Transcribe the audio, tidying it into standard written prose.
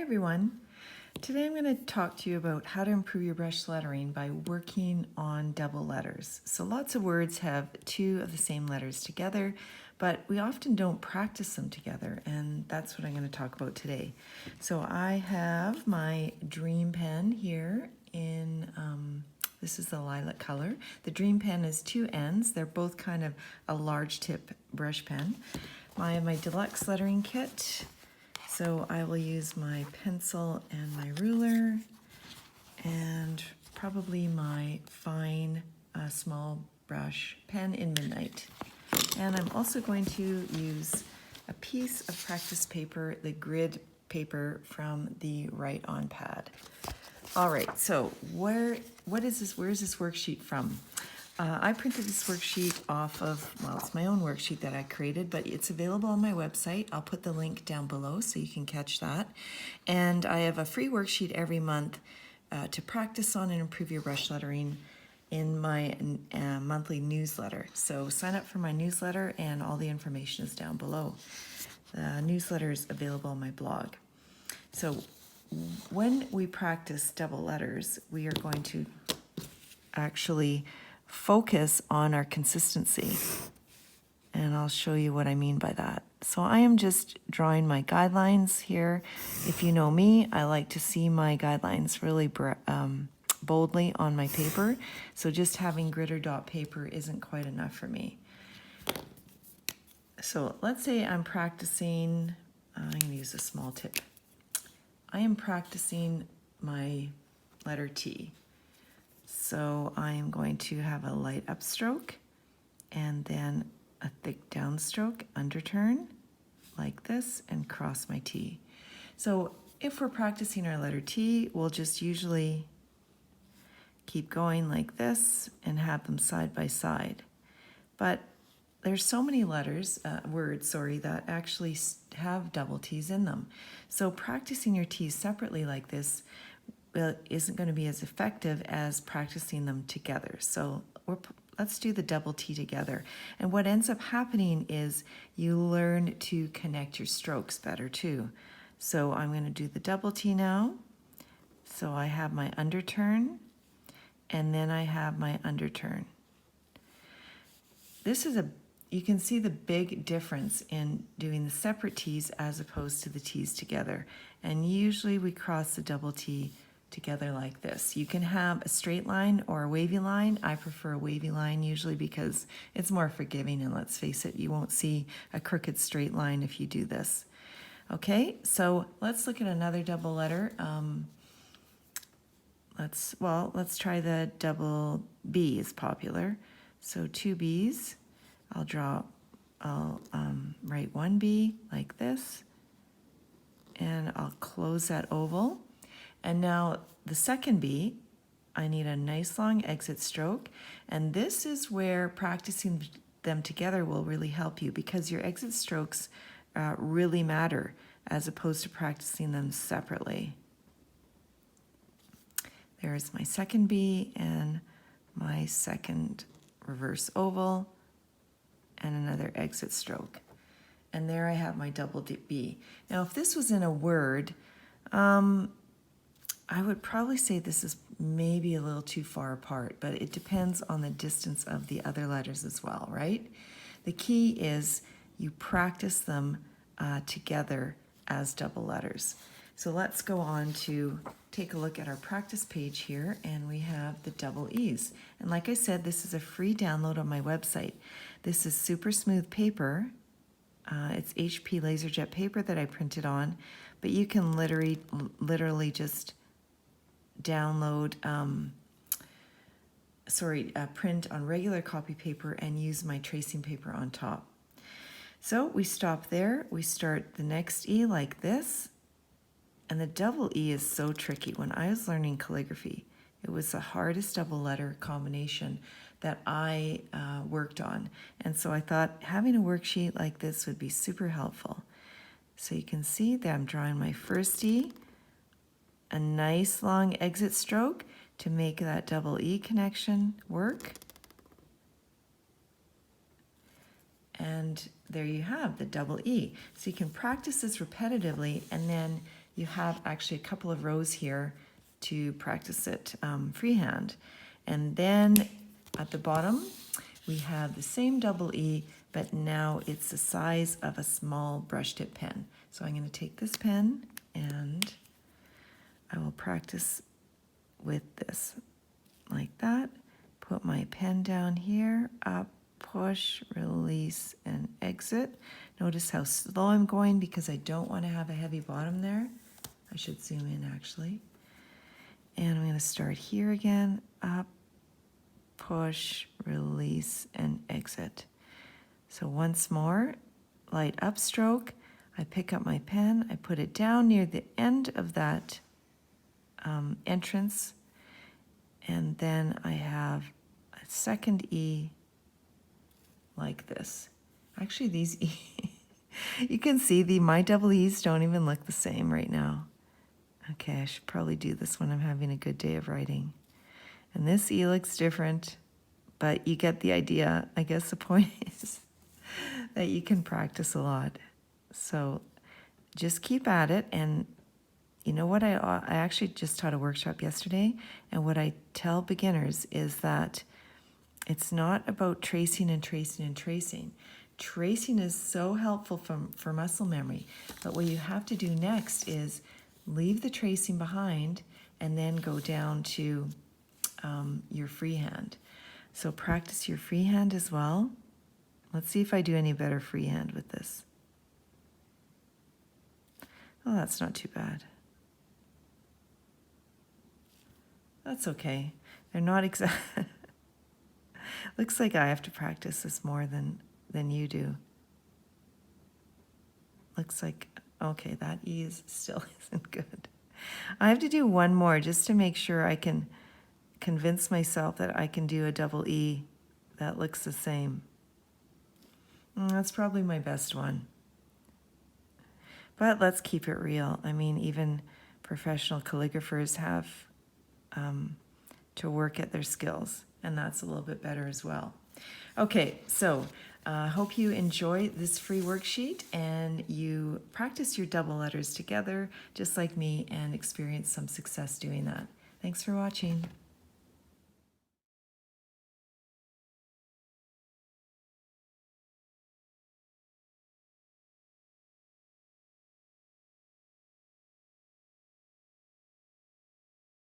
everyone. Today I'm going to talk to you about how to improve your brush lettering by working on double letters. So lots of words have two of the same letters together, but we often don't practice them together, and that's what I'm going to talk about today. So I have my Dream Pen here in, this is the lilac color. The Dream Pen is two ends. They're both kind of a large tip brush pen. I have my deluxe lettering kit. So I will use my pencil and my ruler and probably my fine small brush pen in Midnight. And I'm also going to use a piece of practice paper, the grid paper from the Write On pad. All right, so where is this worksheet from? I printed this worksheet off of, well, it's my own worksheet that I created, but it's available on my website. I'll put the link down below so you can catch that. And I have a free worksheet every month to practice on and improve your brush lettering in my monthly newsletter. So sign up for my newsletter and all the information is down below. The newsletter is available on my blog. So when we practice double letters, we are going to actually focus on our consistency. And I'll show you what I mean by that. So I am just drawing my guidelines here. If you know me, I like to see my guidelines really boldly on my paper. So just having grit or dot paper isn't quite enough for me. So let's say I'm practicing, I'm going to use a small tip. I am practicing my letter T. So I am going to have a light upstroke and then a thick downstroke, underturn like this, and cross my T. So if we're practicing our letter T, we'll just usually keep going like this and have them side by side. But there's so many words, that actually have double T's in them. So practicing your T's separately like this isn't going to be as effective as practicing them together. So let's do the double T together. And what ends up happening is you learn to connect your strokes better too. So I'm going to do the double T now. So I have my underturn, and then I have my underturn. You can see the big difference in doing the separate T's as opposed to the T's together. And usually we cross the double T together like this. You can have a straight line or a wavy line. I prefer a wavy line usually because it's more forgiving, and let's face it, you won't see a crooked straight line if you do this. Okay, so let's look at another double letter. Let's try the double B is popular. So two B's. I'll write one B like this, and I'll close that oval. And now the second B, I need a nice long exit stroke. And this is where practicing them together will really help you, because your exit strokes really matter as opposed to practicing them separately. There's my second B and my second reverse oval and another exit stroke. And there I have my double B. Now, if this was in a word, I would probably say this is maybe a little too far apart, but it depends on the distance of the other letters as well, right? The key is you practice them together as double letters. So let's go on to take a look at our practice page here, and we have the double E's. And like I said, this is a free download on my website. This is super smooth paper. It's HP LaserJet paper that I printed on, but you can literally just download, print on regular copy paper and use my tracing paper on top. So we stop there, we start the next E like this, and the double E is so tricky. When I was learning calligraphy, it was the hardest double letter combination that I worked on. And so I thought having a worksheet like this would be super helpful. So you can see that I'm drawing my first E, a nice long exit stroke to make that double E connection work. And there you have the double E. So you can practice this repetitively, and then you have actually a couple of rows here to practice it freehand. And then at the bottom, we have the same double E, but now it's the size of a small brush tip pen. So I'm going to take this pen and I will practice with this like that. Put my pen down here, up, push, release, and exit. Notice how slow I'm going because I don't want to have a heavy bottom there. I should zoom in actually. And I'm going to start here again, up, push, release, and exit. So once more, light upstroke. I pick up my pen, I put it down near the end of that entrance, and then I have a second E like this. Actually, these E, you can see my double E's don't even look the same right now. Okay, I should probably do this when I'm having a good day of writing. And this E looks different, but you get the idea. I guess the point is that you can practice a lot. So just keep at it. And you know what, I actually just taught a workshop yesterday, and what I tell beginners is that it's not about tracing and tracing and tracing. Tracing is so helpful for muscle memory, but what you have to do next is leave the tracing behind and then go down to your freehand. So practice your freehand as well. Let's see if I do any better freehand with this. Oh, that's not too bad. That's okay. They're not exact. Looks like I have to practice this more than you do. Looks like, okay, that E still isn't good. I have to do one more just to make sure I can convince myself that I can do a double E that looks the same. That's probably my best one. But let's keep it real. I mean, even professional calligraphers have to work at their skills, and that's a little bit better as well. Okay, so hope you enjoy this free worksheet and you practice your double letters together just like me and experience some success doing that. Thanks for watching.